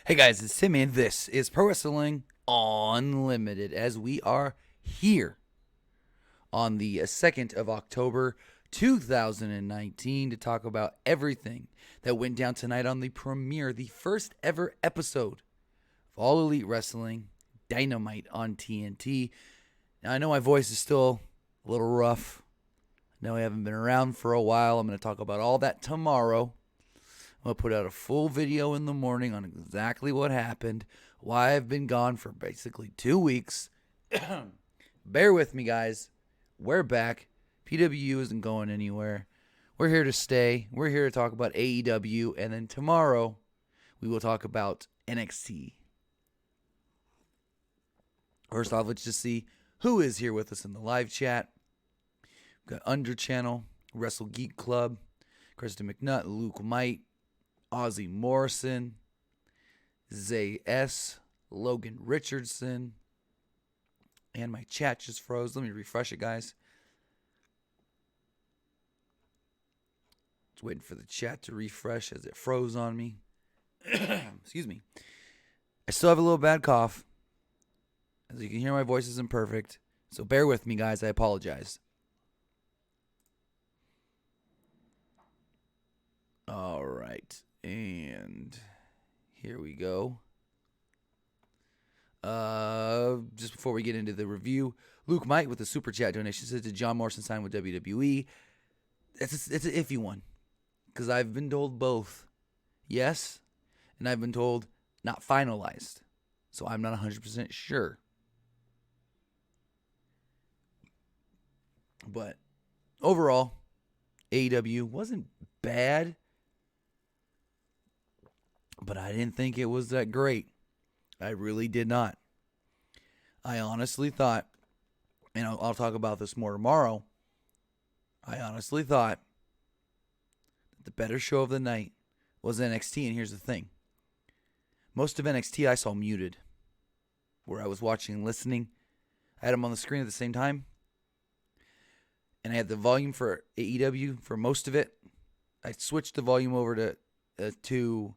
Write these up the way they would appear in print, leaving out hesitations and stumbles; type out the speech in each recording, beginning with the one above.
Hey guys, it's Timmy, and this is Pro Wrestling Unlimited as we are here on the 2nd of October 2019 to talk about everything that went down tonight on the premiere, the first ever episode of All Elite Wrestling Dynamite on TNT. Now, I know my voice is still a little rough. I know I haven't been around for a while. I'm going to talk about all that tomorrow. I'm going to put out a full video in the morning on exactly what happened, why I've been gone for basically 2 weeks. Bear with me, guys. We're back. PWU isn't going anywhere. We're here to stay. We're here to talk about AEW, and then tomorrow we will talk about NXT. First off, let's just see who is here with us in the live chat. We've got Under Channel, Wrestle Geek Club, Kristen McNutt, Luke Might, Ozzy Morrison, Zay S, Logan Richardson, and my chat just froze. Let me refresh it, guys. Just waiting for the chat to refresh as it froze on me. Excuse me. I still have a little bad cough. As you can hear, my voice isn't perfect, so bear with me, guys. I apologize. All right. And here we go. Just before we get into the review, Luke Might with a super chat donation says, did John Morrison sign with WWE? It's an iffy one, because I've been told both yes, and I've been told not finalized. So I'm not 100% sure. But overall, AEW wasn't bad, but I didn't think it was that great. I really did not. I honestly thought, and I'll talk about this more tomorrow, I honestly thought that the better show of the night was NXT, and here's the thing. Most of NXT I saw muted, where I was watching and listening. I had them on the screen at the same time, and I had the volume for AEW for most of it. I switched the volume over to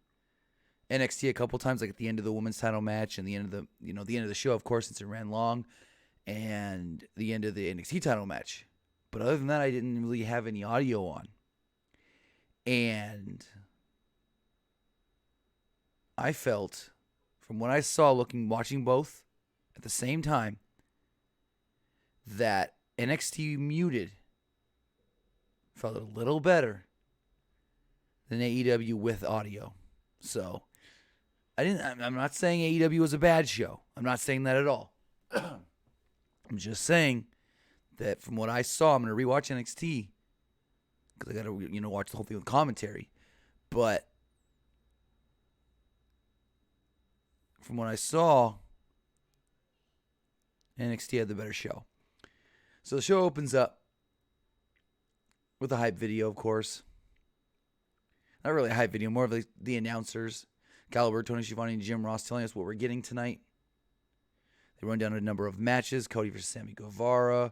NXT a couple times, like at the end of the women's title match and the end of the show, of course, since it ran long, and the end of the NXT title match. But other than that, I didn't really have any audio on. And I felt, from what I saw watching both at the same time, that NXT muted felt a little better than AEW with audio. So I'm not saying AEW was a bad show. I'm not saying that at all. I'm just saying that from what I saw, I'm going to rewatch NXT because I got to watch the whole thing with commentary. But from what I saw, NXT had the better show. So the show opens up with a hype video, of course. Not really a hype video, more of the announcers. Caliber, Tony Schiavone, and Jim Ross telling us what we're getting tonight. They run down a number of matches. Cody versus Sammy Guevara.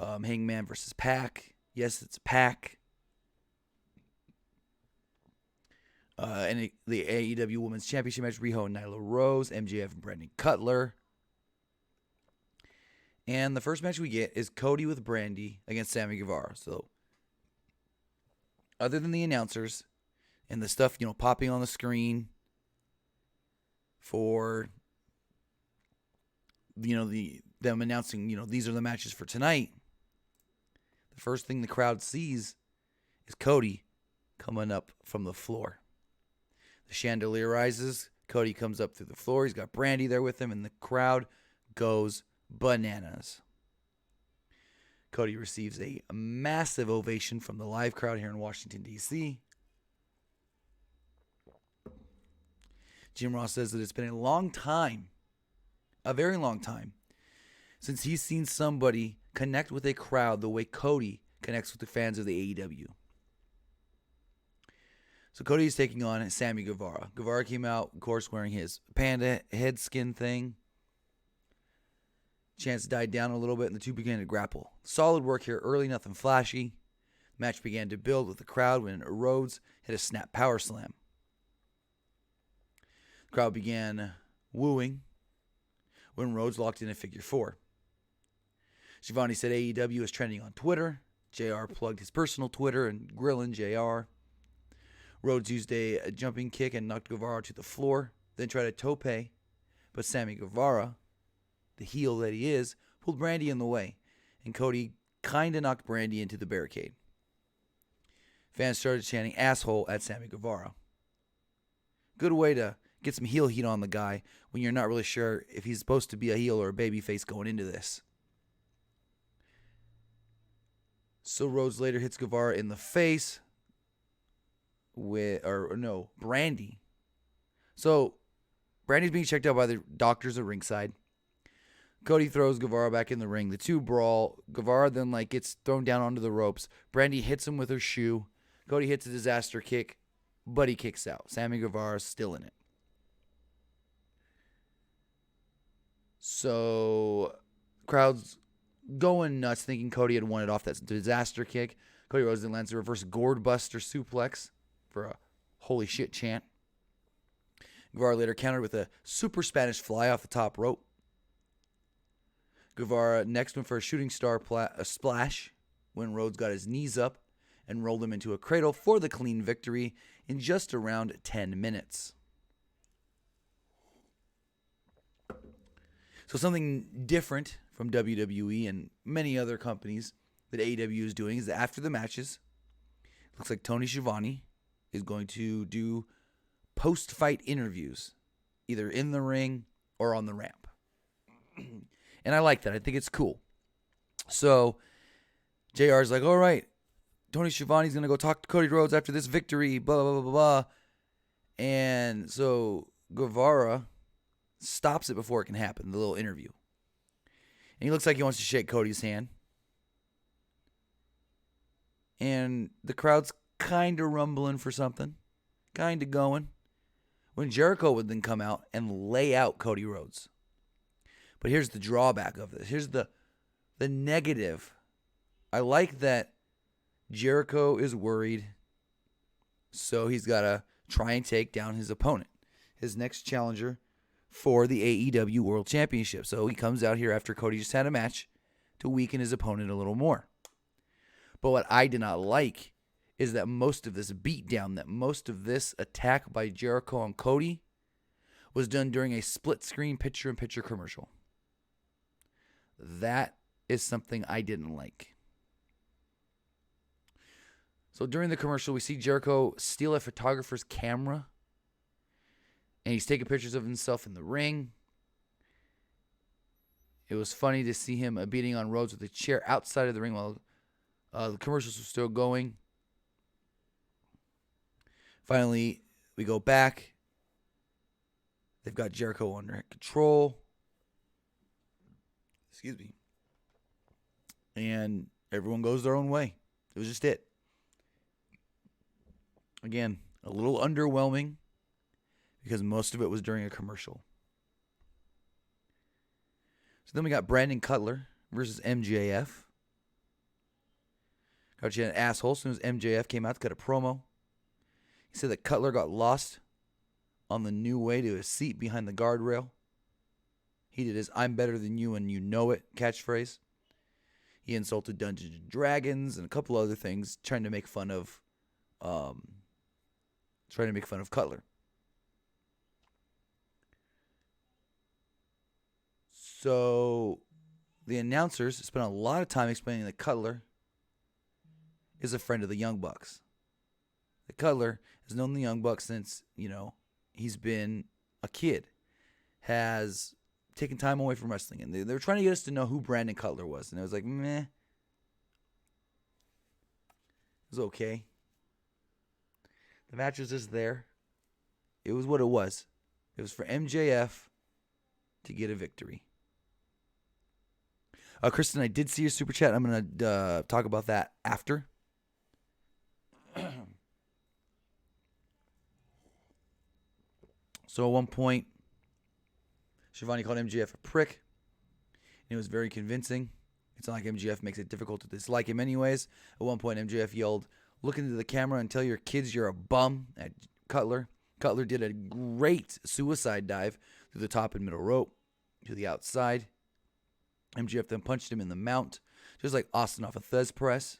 Hangman versus Pac. Yes, it's Pac. And the AEW Women's Championship match. Riho and Nyla Rose. MJF and Brandon Cutler. And the first match we get is Cody with Brandy against Sammy Guevara. So, other than the announcers and the stuff, popping on the screen for, them announcing, these are the matches for tonight, the first thing the crowd sees is Cody coming up from the floor. The chandelier rises. Cody comes up through the floor. He's got Brandy there with him, and the crowd goes bananas. Cody receives a massive ovation from the live crowd here in Washington, D.C. Jim Ross says that it's been a long time, a very long time, since he's seen somebody connect with a crowd the way Cody connects with the fans of the AEW. So Cody is taking on Sammy Guevara. Guevara came out, of course, wearing his panda head skin thing. Chance died down a little bit, and the two began to grapple. Solid work here early, nothing flashy. The match began to build with the crowd when Rhodes hit a snap power slam. Crowd began wooing when Rhodes locked in a figure four. Schiavone said AEW is trending on Twitter. JR plugged his personal Twitter and grilling JR. Rhodes used a jumping kick and knocked Guevara to the floor, then tried a tope, but Sammy Guevara, the heel that he is, pulled Brandy in the way, and Cody kinda knocked Brandy into the barricade. Fans started chanting asshole at Sammy Guevara. Good way to get some heel heat on the guy when you're not really sure if he's supposed to be a heel or a babyface going into this. So Rhodes later hits Guevara in the face with, Brandy. So Brandy's being checked out by the doctors at ringside. Cody throws Guevara back in the ring. The two brawl. Guevara then gets thrown down onto the ropes. Brandy hits him with her shoe. Cody hits a disaster kick, but he kicks out. Sammy Guevara's still in it. So crowd's going nuts, thinking Cody had won it off that disaster kick. Cody Rhodes then lands a reverse gourd buster suplex for a holy shit chant. Guevara later countered with a super Spanish fly off the top rope. Guevara next went for a shooting star splash when Rhodes got his knees up and rolled him into a cradle for the clean victory in just around 10 minutes. So something different from WWE and many other companies that AEW is doing is that after the matches, looks like Tony Schiavone is going to do post-fight interviews, either in the ring or on the ramp. And I like that. I think it's cool. So JR is like, all right, Tony Schiavone's going to go talk to Cody Rhodes after this victory, blah, blah, blah, blah, blah. And so Guevara stops it before it can happen, the little interview. And he looks like he wants to shake Cody's hand. And the crowd's kind of rumbling for something, kind of going, when Jericho would then come out and lay out Cody Rhodes. But here's the drawback of this. Here's the negative. I like that Jericho is worried, so he's got to try and take down his opponent, his next challenger for the AEW World Championship. So he comes out here after Cody just had a match to weaken his opponent a little more. But what I did not like is that most of this beatdown, that most of this attack by Jericho on Cody was done during a split-screen picture-in-picture commercial. That is something I didn't like. So during the commercial, we see Jericho steal a photographer's camera, and he's taking pictures of himself in the ring. It was funny to see him beating on Rhodes with a chair outside of the ring while the commercials were still going. Finally, we go back. They've got Jericho under control. Excuse me. And everyone goes their own way. It was just it. Again, a little underwhelming because most of it was during a commercial. So then we got Brandon Cutler versus MJF. Got you an asshole as soon as MJF came out to cut a promo. He said that Cutler got lost on the new way to his seat behind the guardrail. He did his "I'm better than you and you know it" catchphrase. He insulted Dungeons and Dragons and a couple other things, trying to make fun of Cutler. So the announcers spent a lot of time explaining that Cutler is a friend of the Young Bucks. That Cutler has known the Young Bucks since, he's been a kid. Has taken time away from wrestling. And they were trying to get us to know who Brandon Cutler was. And it was like, meh. It was okay. The match was just there. It was what it was. It was for MJF to get a victory. Kristen, I did see your super chat. I'm going to talk about that after. So at one point, Schiavone called MJF a prick. And it was very convincing. It's not like MJF makes it difficult to dislike him anyways. At one point, MJF yelled, "Look into the camera and tell your kids you're a bum" at Cutler. Cutler did a great suicide dive through the top and middle rope to the outside. MJF then punched him in the mount, just like Austin off a Thesz press.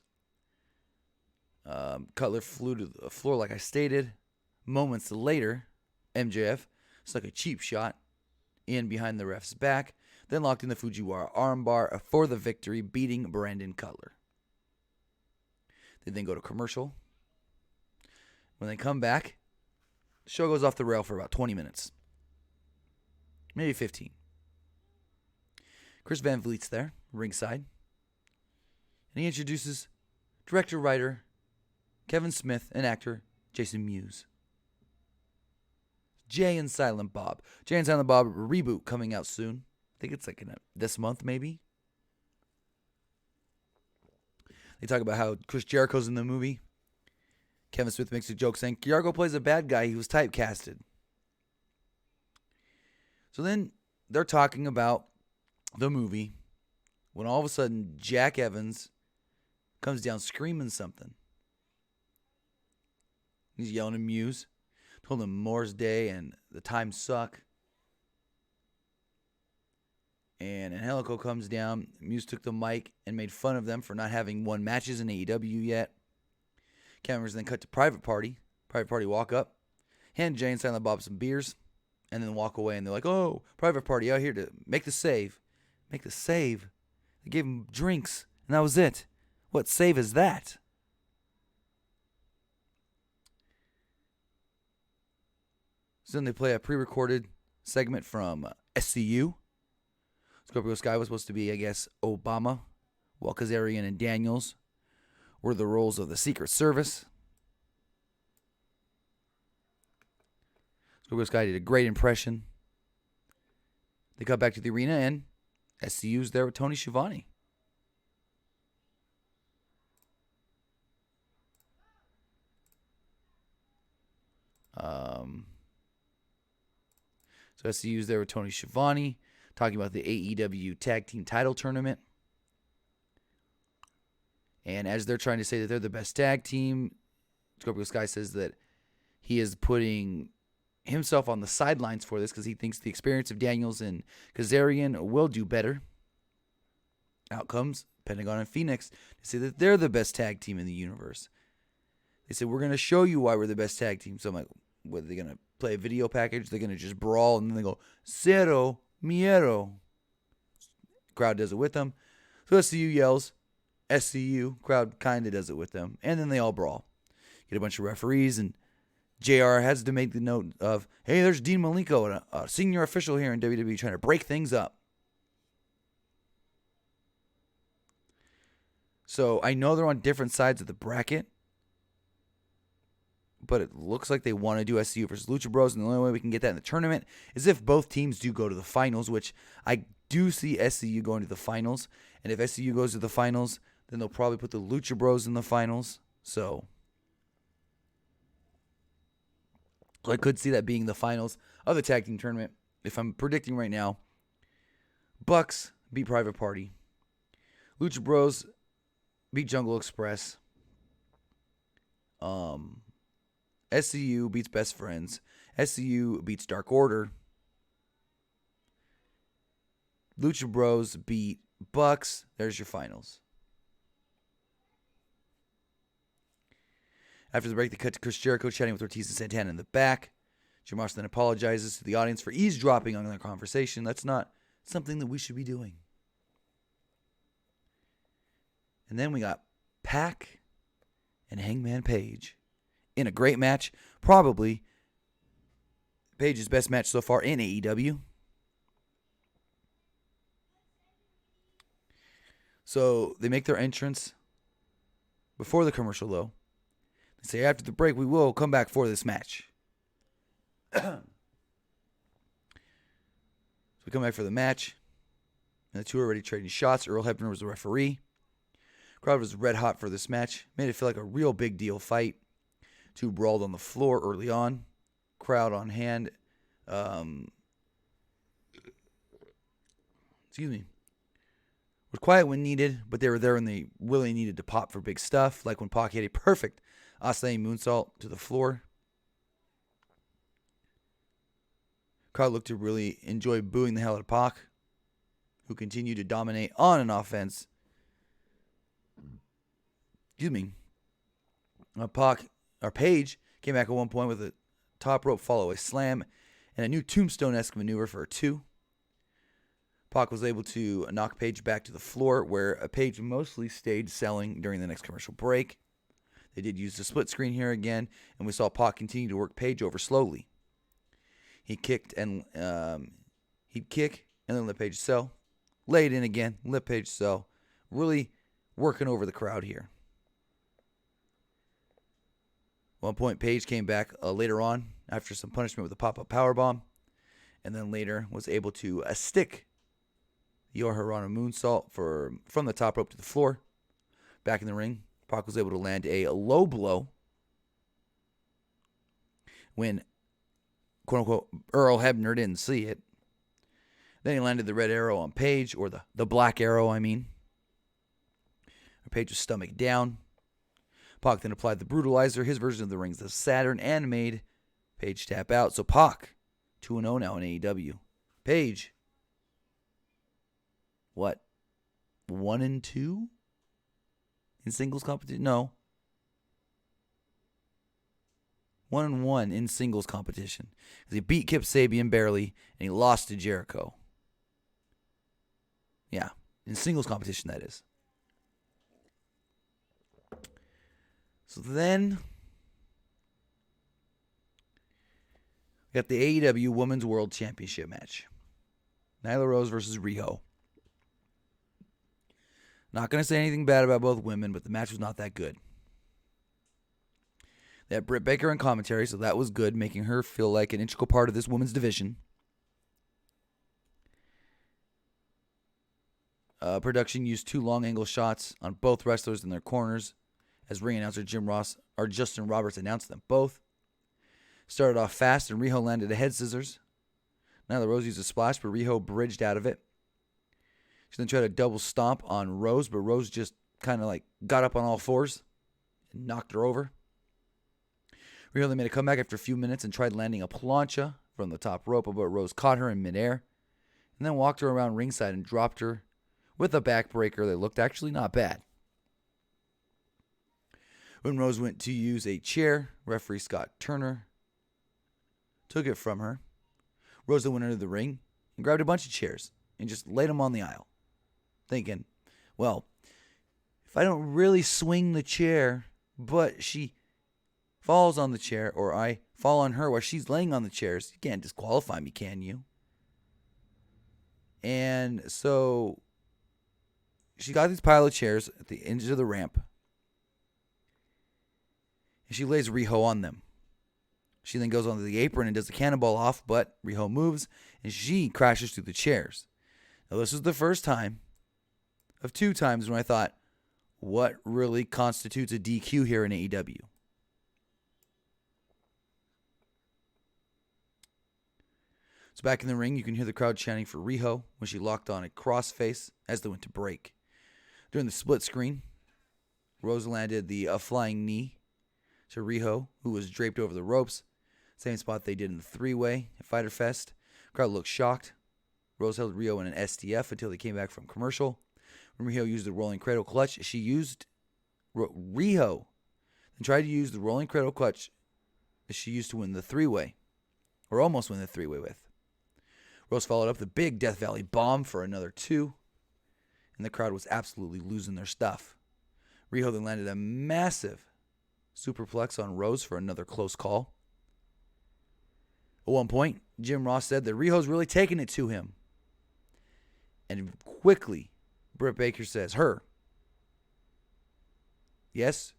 Cutler flew to the floor like I stated. Moments later, MJF stuck a cheap shot in behind the ref's back, then locked in the Fujiwara armbar for the victory, beating Brandon Cutler. They then go to commercial. When they come back, the show goes off the rail for about 20 minutes. Maybe 15. Chris Van Vliet's there, ringside. And he introduces director-writer Kevin Smith and actor Jason Mewes. Jay and Silent Bob. Jay and Silent Bob reboot coming out soon. I think it's like this month maybe. They talk about how Chris Jericho's in the movie. Kevin Smith makes a joke saying Jericho plays a bad guy. He was typecasted. So then they're talking about the movie when all of a sudden Jack Evans comes down screaming something. He's yelling at Mewes. Told him Moore's Day and the times suck. And Angelico comes down. Mewes took the mic and made fun of them for not having won matches in AEW yet. Cameras then cut to Private Party. Private Party walk up, hand Jay and Silent Bob some beers, and then walk away. And they're like, oh, Private Party out here to make the save. Make the save? They gave him drinks, and that was it. What save is that? So then they play a pre-recorded segment from SCU. Scorpio Sky was supposed to be, I guess, Obama, while Kazarian and Daniels were the roles of the Secret Service. Scorpio Sky did a great impression. They cut back to the arena, and SCU's there with Tony Schiavone. So SCU's there with Tony Schiavone, talking about the AEW Tag Team Title Tournament. And as they're trying to say that they're the best tag team, Scorpio Sky says that he is putting himself on the sidelines for this because he thinks the experience of Daniels and Kazarian will do better. Out comes Pentagon and Phoenix to say that they're the best tag team in the universe. They said, we're going to show you why we're the best tag team. So I'm like, what, are they going to play a video package? They're going to just brawl, and then they go, Cero Miedo. Crowd does it with them. So SCU yells, SCU. Crowd kind of does it with them. And then they all brawl. Get a bunch of referees, and JR has to make the note of, hey, there's Dean Malenko, a senior official here in WWE, trying to break things up. So I know they're on different sides of the bracket, but it looks like they want to do SCU versus Lucha Bros, and the only way we can get that in the tournament is if both teams do go to the finals, which I do see SCU going to the finals. And if SCU goes to the finals, then they'll probably put the Lucha Bros in the finals. So I could see that being the finals of the tag team tournament. If I'm predicting right now, Bucks beat Private Party. Lucha Bros beat Jungle Express. SCU beats Best Friends. SCU beats Dark Order. Lucha Bros beat Bucks. There's your finals. After the break, they cut to Chris Jericho chatting with Ortiz and Santana in the back. Jim Ross then apologizes to the audience for eavesdropping on their conversation. That's not something that we should be doing. And then we got Pac and Hangman Page in a great match. Probably Page's best match so far in AEW. So they make their entrance before the commercial, though. They say after the break, we will come back for this match. So we come back for the match. And the two are already trading shots. Earl Hebner was the referee. Crowd was red hot for this match. Made it feel like a real big deal fight. Two brawled on the floor early on. Crowd on hand. Excuse me. Was quiet when needed, but they were there when they really needed to pop for big stuff, like when Pac hit a perfect Asane moonsault to the floor. Crowd looked to really enjoy booing the hell out of Pac, who continued to dominate on an offense. Excuse me. Paige came back at one point with a top rope follow-away slam and a new tombstone-esque maneuver for a 2. Pac was able to knock Paige back to the floor, where Paige mostly stayed selling during the next commercial break. They did use the split screen here again, and we saw Pac continue to work Paige over slowly. He'd kick and then let Paige sell. Laid in again, let Paige sell. Really working over the crowd here. One point, Paige came back later on after some punishment with a pop-up powerbomb, and then later was able to stick the Yoharana moonsault from the top rope to the floor. Back in the ring, Pac was able to land a low blow when, quote-unquote, Earl Hebner didn't see it. Then he landed the red arrow on Paige, or the black arrow, I mean. Paige's stomach down. Pac then applied the brutalizer, his version of the rings of Saturn, and made Paige tap out. So Pac, 2-0 now in AEW. Paige, what, 1-2 in singles competition? No. 1-1 in singles competition. Because he beat Kip Sabian barely, and he lost to Jericho. Yeah, in singles competition, that is. So then, we got the AEW Women's World Championship match. Nyla Rose versus Riho. Not going to say anything bad about both women, but the match was not that good. They had Britt Baker in commentary, so that was good, making her feel like an integral part of this women's division. Production used 2 long angle shots on both wrestlers in their corners, as ring announcer Justin Roberts announced them both. Started off fast, and Riho landed a head scissors. Nyla Rose used a splash, but Riho bridged out of it. She then tried a double stomp on Rose, but Rose just kind of got up on all fours and knocked her over. Riho then made a comeback after a few minutes and tried landing a plancha from the top rope, but Rose caught her in midair and then walked her around ringside and dropped her with a backbreaker that looked actually not bad. When Rose went to use a chair, referee Scott Turner took it from her. Rose then went into the ring and grabbed a bunch of chairs and just laid them on the aisle, thinking, well, if I don't really swing the chair, but she falls on the chair, or I fall on her while she's laying on the chairs, you can't disqualify me, can you? And so she got these pile of chairs at the edge of the ramp, and she lays Riho on them. She then goes onto the apron and does the cannonball off, but Riho moves, and she crashes through the chairs. Now, this was the first time of 2 times when I thought, what really constitutes a DQ here in AEW? So back in the ring, you can hear the crowd chanting for Riho when she locked on a crossface as they went to break. During the split screen, Rose landed the flying knee to Riho, who was draped over the ropes. Same spot they did in the 3-way at Fyter Fest. Crowd looked shocked. Rose held Riho in an STF until they came back from commercial. When Riho used the rolling cradle clutch, Riho then tried to use the rolling cradle clutch that she used to win the 3-way, or almost win the 3-way with. Rose followed up the big Death Valley bomb for another 2, and the crowd was absolutely losing their stuff. Riho then landed a massive superplex on Rose for another close call. At one point, Jim Ross said that Riho's really taking it to him. And quickly, Britt Baker says, her. Yes,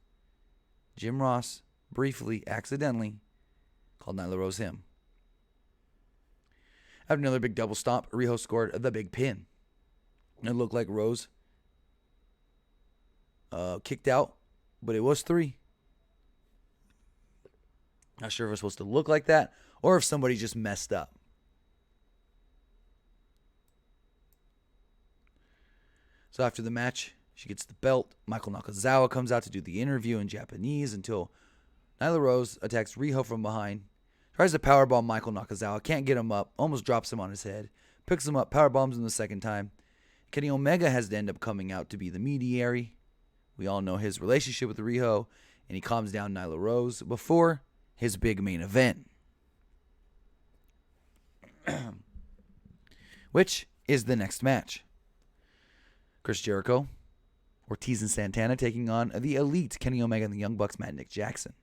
Jim Ross briefly, accidentally, called Nyla Rose him. After another big double stomp, Riho scored the big pin. It looked like Rose kicked out, but it was 3. Not sure if it was supposed to look like that or if somebody just messed up. So after the match, she gets the belt. Michael Nakazawa comes out to do the interview in Japanese until Nyla Rose attacks Riho from behind, Tries to powerbomb Michael Nakazawa. Can't get him up. Almost drops him on his head. Picks him up. Powerbombs him the second time. Kenny Omega has to end up coming out to be the mediator. We all know his relationship with Riho. And he calms down Nyla Rose before his big main event. Which is the next match. Chris Jericho, Ortiz and Santana taking on the Elite, Kenny Omega and the Young Bucks, Matt and Nick Jackson.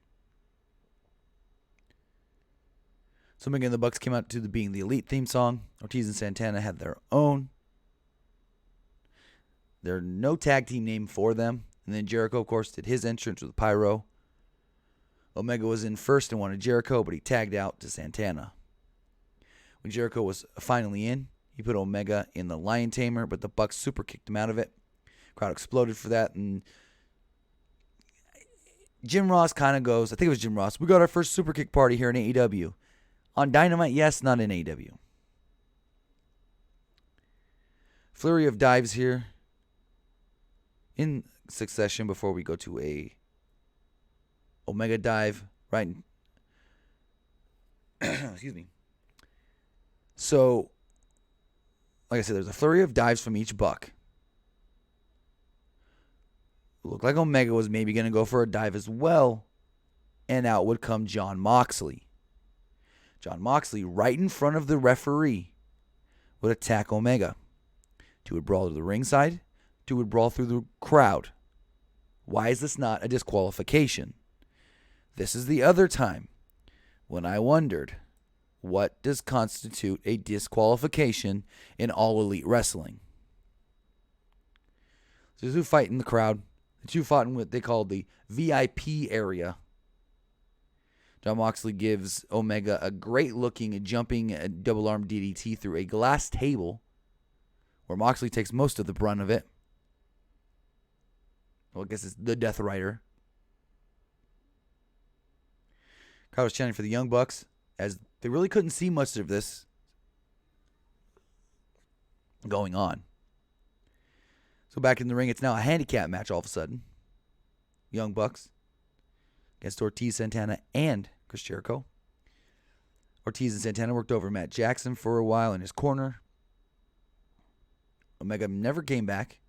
So Omega and the Bucks came out to being the Elite theme song. Ortiz and Santana had their own. There's no tag team name for them. And then Jericho, of course, did his entrance with Pyro. Omega was in first and wanted Jericho, but he tagged out to Santana. When Jericho was finally in, he put Omega in the Lion Tamer, but the Bucks super kicked him out of it. Crowd exploded for that, and Jim Ross kind of goes, I think it was Jim Ross, we got our first super kick party here in AEW. On Dynamite, yes, not in AEW. Flurry of dives here in succession before we go to a Omega dive, right? Excuse me. So, like I said, there's a flurry of dives from each Buck. It looked like Omega was maybe going to go for a dive as well, and out would come Jon Moxley. Jon Moxley, right in front of the referee, would attack Omega. Two would brawl to the ringside. Two would brawl through the crowd. Why is this not a disqualification? This is the other time when I wondered, what does constitute a disqualification in All Elite Wrestling? So two fight in the crowd. The two fought in what they called the VIP area. Jon Moxley gives Omega a great-looking, jumping double-arm DDT through a glass table, where Moxley takes most of the brunt of it. Well, I guess it's the Death Rider. Crowd was chanting for the Young Bucks, as they really couldn't see much of this going on. So back in the ring, it's now a handicap match all of a sudden. Young Bucks against Ortiz, Santana, and Chris Jericho. Ortiz and Santana worked over Matt Jackson for a while in his corner. Omega never came back.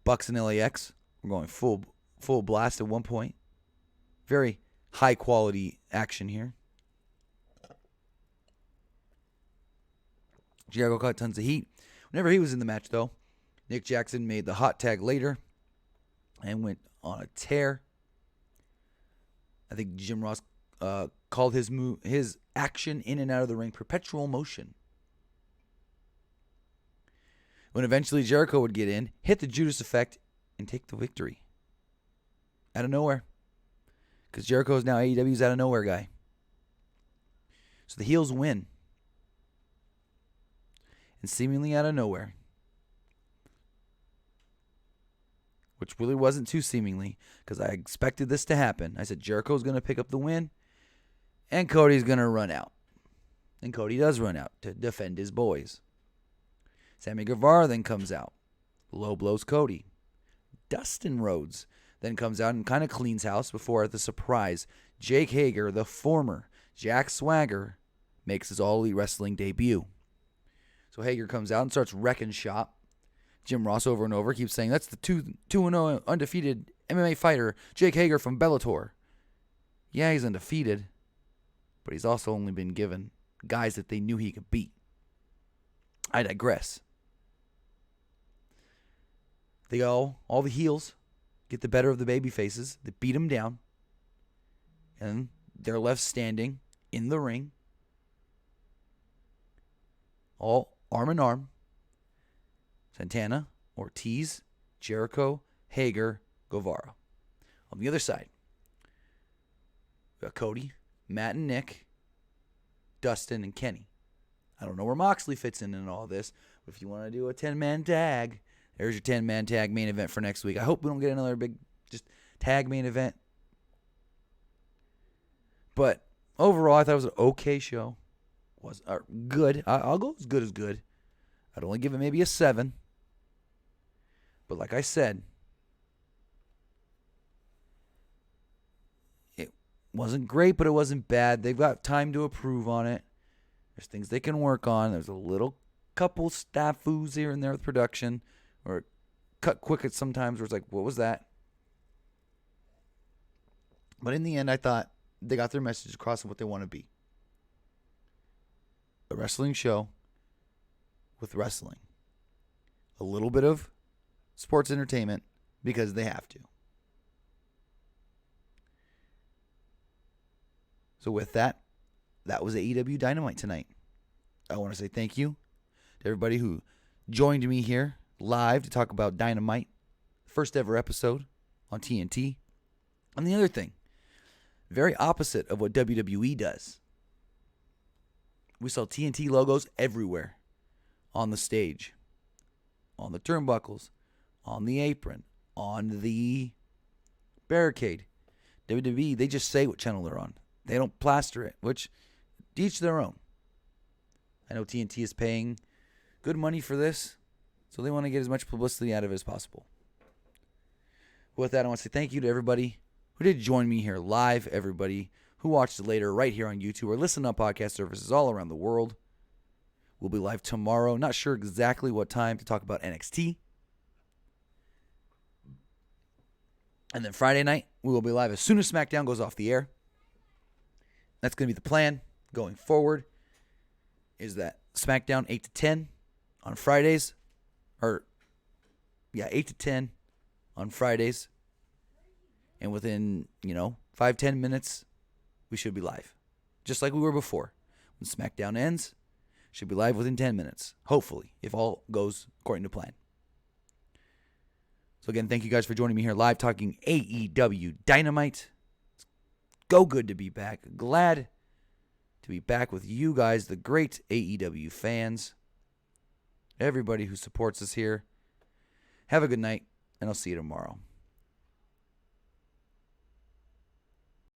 Bucks and LAX were going full blast at one point. Very high quality action here. Jericho caught tons of heat. Whenever he was in the match, though, Nick Jackson made the hot tag later and went on a tear. I think Jim Ross called his action in and out of the ring perpetual motion. When eventually Jericho would get in, hit the Judas effect, and take the victory. Out of nowhere. Because Jericho is now AEW's out of nowhere guy. So the heels win. And seemingly out of nowhere. Which really wasn't too seemingly, because I expected this to happen. I said Jericho's going to pick up the win, and Cody's going to run out. And Cody does run out to defend his boys. Sammy Guevara then comes out. Low blows Cody. Dustin Rhodes then comes out and kind of cleans house before, the surprise, Jake Hager, the former Jack Swagger, makes his All Elite Wrestling debut. So Hager comes out and starts wrecking shop. Jim Ross over and over keeps saying, that's the 2-0 undefeated MMA fighter, Jake Hager from Bellator. Yeah, he's undefeated, but he's also only been given guys that they knew he could beat. I digress. They all the heels get the better of the baby faces. They beat them down. And they're left standing in the ring. All arm in arm. Santana, Ortiz, Jericho, Hager, Guevara. On the other side, we got Cody, Matt and Nick, Dustin and Kenny. I don't know where Moxley fits in all this, but if you want to do a 10-man tag, there's your 10-man tag main event for next week. I hope we don't get another big just tag main event. But overall, I thought it was an okay show. Was good. I'll go as good as good. I'd only give it maybe a 7. But like I said, Wasn't great, but it wasn't bad. They've got time to improve on it. There's things they can work on. There's a little couple snafus here and there with production, or cut quick at sometimes where it's like, what was that? But in the end, I thought they got their message across of what they want to be. A wrestling show with wrestling. A little bit of sports entertainment because they have to. So with that, that was AEW Dynamite tonight. I want to say thank you to everybody who joined me here live to talk about Dynamite. First ever episode on TNT. And the other thing, very opposite of what WWE does. We saw TNT logos everywhere. On the stage, on the turnbuckles, on the apron, on the barricade. WWE, they just say what channel they're on. They don't plaster it, which each their own. I know TNT is paying good money for this, so they want to get as much publicity out of it as possible. With that, I want to say thank you to everybody who did join me here live, everybody who watched it later right here on YouTube or listen on podcast services all around the world. We'll be live tomorrow. Not sure exactly what time to talk about NXT. And then Friday night, we will be live as soon as SmackDown goes off the air. That's going to be the plan going forward, is that SmackDown 8 to 10 on Fridays. 8 to 10 on Fridays. And within, 5-10 minutes, we should be live. Just like we were before. When SmackDown ends, should be live within 10 minutes. Hopefully, if all goes according to plan. So again, thank you guys for joining me here live talking AEW Dynamite. It's go good to be back. Glad to be back with you guys, the great AEW fans. Everybody who supports us here. Have a good night, and I'll see you tomorrow.